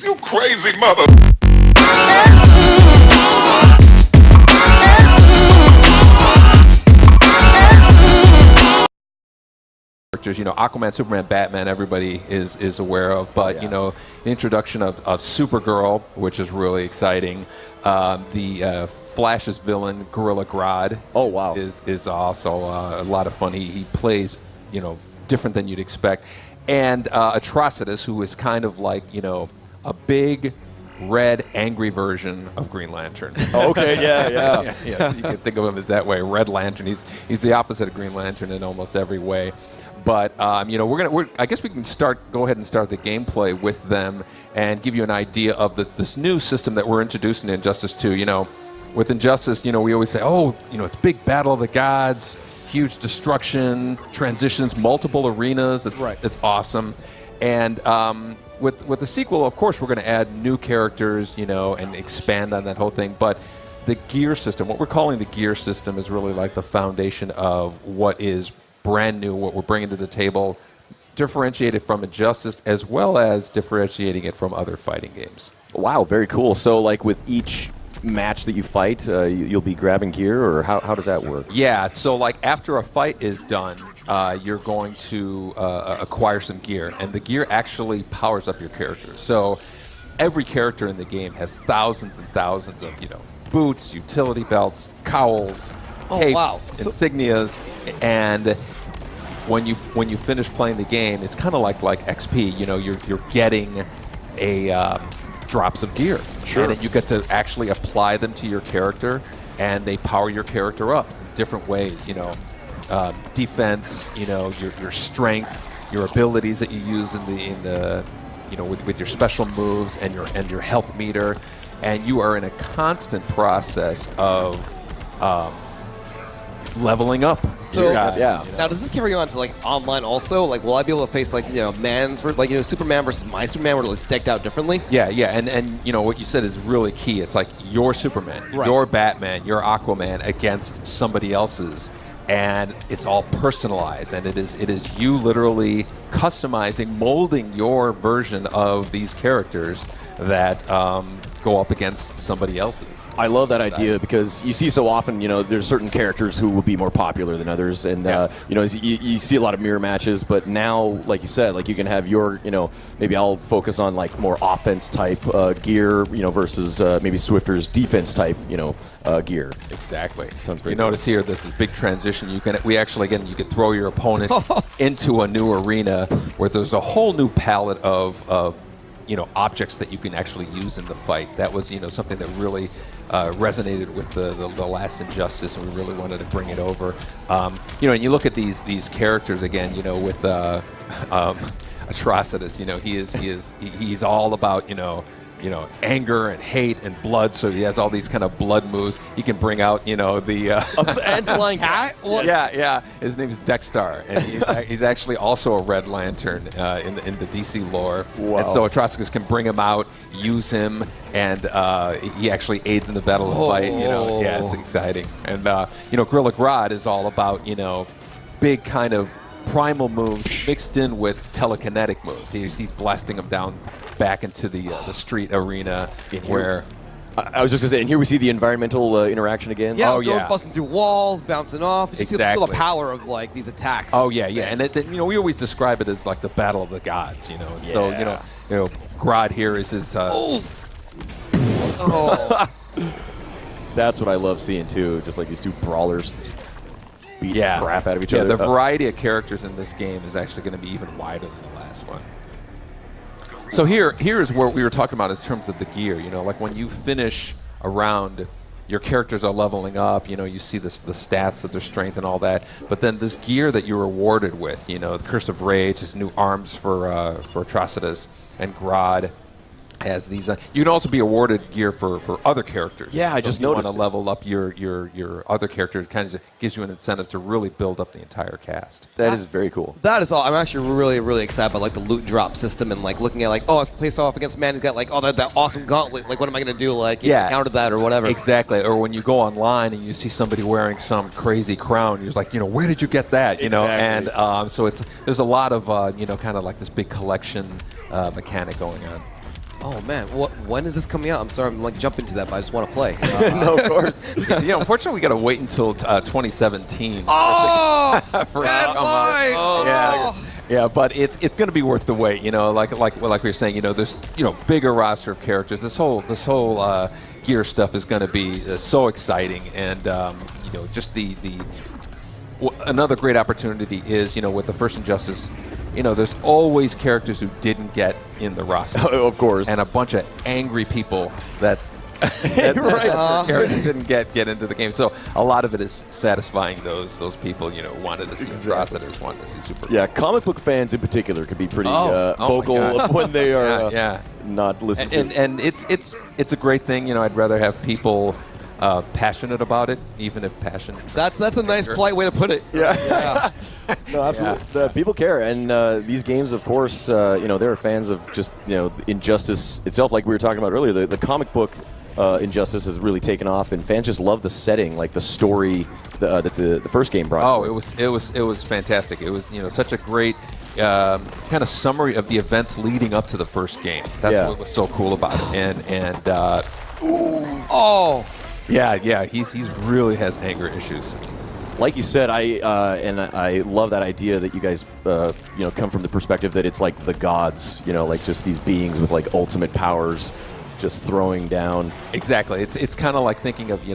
You crazy mother. You know, Aquaman, Superman, Batman, everybody is aware of, but you know, the introduction of Supergirl, which is really exciting. The Flash's villain, Gorilla Grodd. Oh wow, is also a lot of fun. He plays, you know, different than you'd expect, and Atrocitus, who is kind of like, you know, a big red angry version of Green Lantern. Oh, okay, yeah. Yeah, you can think of him as that way. Red Lantern. He's the opposite of Green Lantern in almost every way. But you know, I guess we can go ahead and start the gameplay with them and give you an idea of this new system that we're introducing in Injustice 2. You know, with Injustice, you know, we always say, oh, you know, it's big battle of the gods, huge destruction, transitions, multiple arenas. It's awesome. And with the sequel, of course, we're going to add new characters, you know, and expand on that whole thing. But the gear system, what we're calling the gear system, is really like the foundation of what is brand new, what we're bringing to the table, differentiated from Injustice, as well as differentiating it from other fighting games. Wow, very cool. So, like with each match that you fight, you'll be grabbing gear, or how does that work? Yeah, so like after a fight is done, you're going to acquire some gear, and the gear actually powers up your character. So every character in the game has thousands and thousands of, you know, boots, utility belts, cowls, capes, insignias, and when you finish playing the game, it's kind of like XP. You know, you're getting a drops of gear, and then you get to actually apply them to your character, and they power your character up in different ways. You know, defense. You know, your strength, your abilities that you use in the you know, with your special moves and your health meter, and you are in a constant process of leveling up. So yeah. Now, does this carry on to like online also? Like, will I be able to face like, you know, like, you know, Superman versus my Superman, where it's decked out differently? Yeah, and you know what you said is really key. It's like your Superman, your Batman, your Aquaman against somebody else's, and it's all personalized, and it is you literally customizing, molding your version of these characters that go up against somebody else's. I love that idea because you see so often, you know, there's certain characters who will be more popular than others, and you know, you see a lot of mirror matches. But now, like you said, like you can have your, you know, maybe I'll focus on like more offense type gear, you know, versus maybe Swifter's defense type, you know, gear. Exactly. Sounds very You notice here this is big transition. You can throw your opponent into a new arena where there's a whole new palette of you know, objects that you can actually use in the fight. That was, you know, something that really resonated with the last Injustice, and we really wanted to bring it over. You know, and you look at these characters again, you know, with Atrocitus. You know, he's all about, you know, anger and hate and blood. So he has all these kind of blood moves. He can bring out, you know, the and flying cats. Yeah. His name is Dexter, and he's actually also a Red Lantern in the DC lore. Wow. And so Atrocitus can bring him out, use him, and he actually aids in the battle of the fight. You know, yeah, it's exciting. And you know, Gorilla Grodd is all about, you know, big kind of primal moves mixed in with telekinetic moves. He's blasting them down back into the street arena where... I was just going to say, and here we see the environmental interaction again. Yeah, busting through walls, bouncing off. You Exactly. feel the power of like these attacks. Oh yeah, and you know, we always describe it as like the battle of the gods. You know, and so you know, Grodd here is his. That's what I love seeing too. Just like these two brawlers beat the crap out of each other. Yeah, the variety of characters in this game is actually going to be even wider than the last one. So here is what we were talking about in terms of the gear. You know, like when you finish a round, your characters are leveling up. You know, you see the stats of their strength and all that. But then this gear that you're rewarded with, you know, the Curse of Rage, his new arms for Atrocitus, and Grodd has these. You can also be awarded gear for other characters. Yeah, I just noticed. You want to level up your other characters. It kind of gives you an incentive to really build up the entire cast. That is very cool. That is all. I'm actually really, really excited about like the loot drop system and like looking at like, oh, if I place off against a man, he's got like, oh, that awesome gauntlet. Like, what am I going to do? Like, counter that or whatever. Exactly. Or when you go online and you see somebody wearing some crazy crown, you're like, you know, where did you get that? You know, and so there's a lot of you know, kind of like this big collection mechanic going on. Oh man, when is this coming out? I'm sorry, I'm like jumping to that, but I just want to play. No, of course. Unfortunately, we got to wait until 2017. Oh, for bad Aquaman. boy! Yeah, but it's going to be worth the wait. Like we were saying, there's bigger roster of characters. This whole gear stuff is going to be so exciting, and just the another great opportunity is with the first Injustice. There's always characters who didn't get in the roster. Oh, of course. And a bunch of angry people that characters didn't get into the game. So a lot of it is satisfying those people, wanted to see Atrocitus, wanted to see Supergirl. Yeah, comic book fans in particular could be pretty vocal when they are not listening to it. And it's a great thing. I'd rather have people passionate about it, even if passion. That's a nice, polite way to put it. Yeah. No, absolutely. People care, and these games, of course, they're fans of just Injustice itself. Like we were talking about earlier, the comic book Injustice has really taken off, and fans just love the setting, like the story that the first game brought. Oh, it was fantastic. It was such a great kind of summary of the events leading up to the first game. That's what was so cool about it. He really has anger issues. Like you said, I love that idea that you guys come from the perspective that it's like the gods, like just these beings with like ultimate powers, just throwing down. Exactly. It's kind of like thinking of you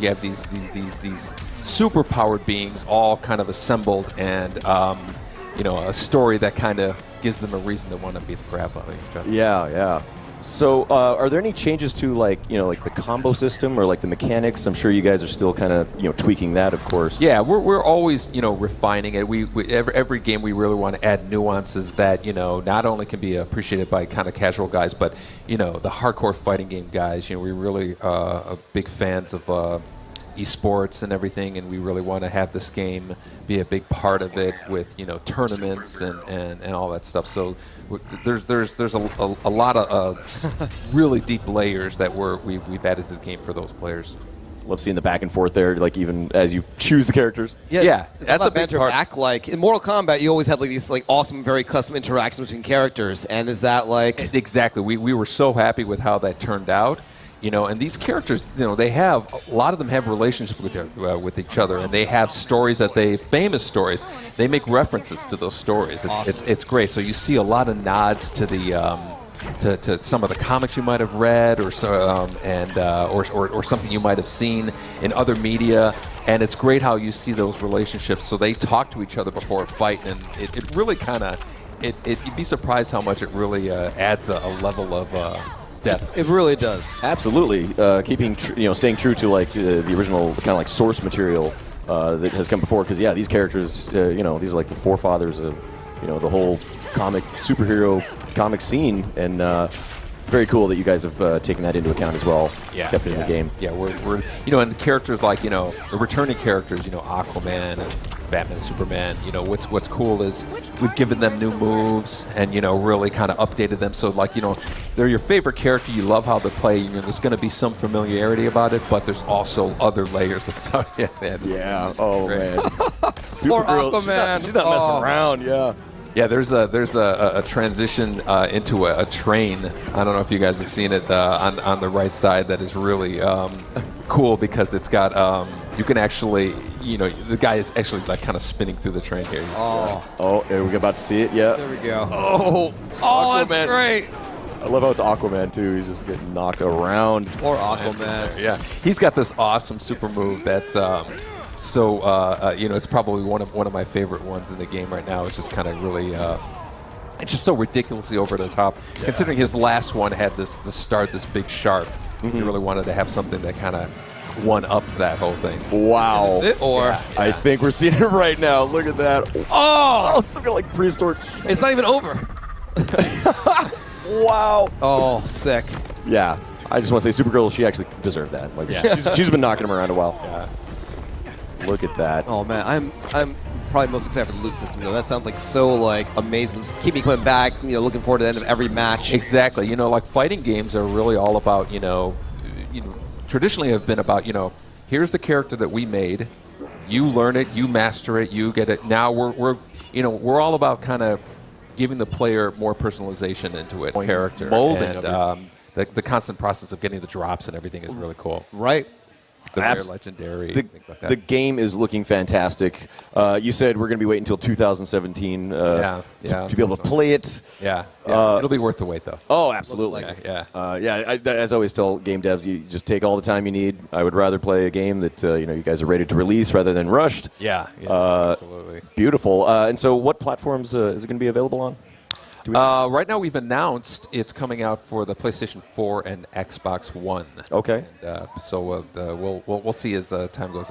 have these super powered beings all kind of assembled, and a story that kind of gives them a reason to want to beat the crap out of each other. Yeah. So, are there any changes to like the combo system or like the mechanics? I'm sure you guys are still kind of tweaking that, of course. Yeah, we're always refining it. We every game we really want to add nuances that not only can be appreciated by kind of casual guys, but the hardcore fighting game guys. We really are big fans of esports and everything, and we really want to have this game be a big part of it with tournaments and all that stuff. So there's a lot of really deep layers that we've added to the game for those players. Love seeing the back and forth there, like even as you choose the characters. Yeah, that's a big part. Act like in Mortal Kombat, you always have like these like awesome, very custom interactions between characters, and is that like exactly? We were so happy with how that turned out. And these characters, they have a lot of them have relationships with each other, and they have stories famous stories. They make references to those stories. It's great. So you see a lot of nods to the to some of the comics you might have read, or or something you might have seen in other media. And it's great how you see those relationships. So they talk to each other before a fight, and it really kind of you'd be surprised how much it really adds a level of depth. It really does. Absolutely, staying true to like the original kind of like source material that has come before. Because these characters, these are like the forefathers of the whole superhero comic scene, and very cool that you guys have taken that into account as well. Kept it in the game. Yeah, we're and the characters like the returning characters, Aquaman and Batman and Superman. What's cool is we've given them new moves and really kind of updated them. So like they're your favorite character. You love how they play. There's going to be some familiarity about it, but there's also other layers of stuff. Yeah. Oh man. Supergirl, Aquaman. She's not messing around. Yeah. Yeah, there's a transition into a train. I don't know if you guys have seen it on the right side. That is really cool because it's got you can actually the guy is actually like kind of spinning through the train here. We're about to see it. Yeah. There we go. Aquaman. That's great. I love how it's Aquaman too. He's just getting knocked around. Poor Aquaman. Yeah, he's got this awesome super move that's. It's probably one of my favorite ones in the game right now. It's just kind of really, it's just so ridiculously over the top. Yeah. Considering his last one had this big sharp, he really wanted to have something that kind of one-upped that whole thing. Wow! Is it, or I think we're seeing it right now. Look at that! Oh, it's something like prehistoric. It's not even over. Wow! Oh, sick. Yeah, I just want to say, Supergirl, she actually deserved that. Like, she's been knocking him around a while. Yeah. Look at that. Oh man, I'm probably most excited for the loot system. That sounds like so like amazing. Just keep me coming back. Looking forward to the end of every match. Exactly. Like fighting games are really all about traditionally have been about here's the character that we made. You learn it, you master it, you get it. Now we're all about kind of giving the player more personalization into it, character, Molding and of the constant process of getting the drops and everything is really cool. Right. The rare legendary, things like that. The game is looking fantastic. You said we're going to be waiting until 2017 to be able to play it. Yeah, it'll be worth the wait, though. Oh, absolutely. Looks Yeah. As I always tell game devs, you just take all the time you need. I would rather play a game that you guys are ready to release rather than rushed. Yeah, absolutely. Beautiful. And so, what platforms is it going to be available on? Right now, we've announced it's coming out for the PlayStation 4 and Xbox One. Okay. And, so we'll see as time goes on.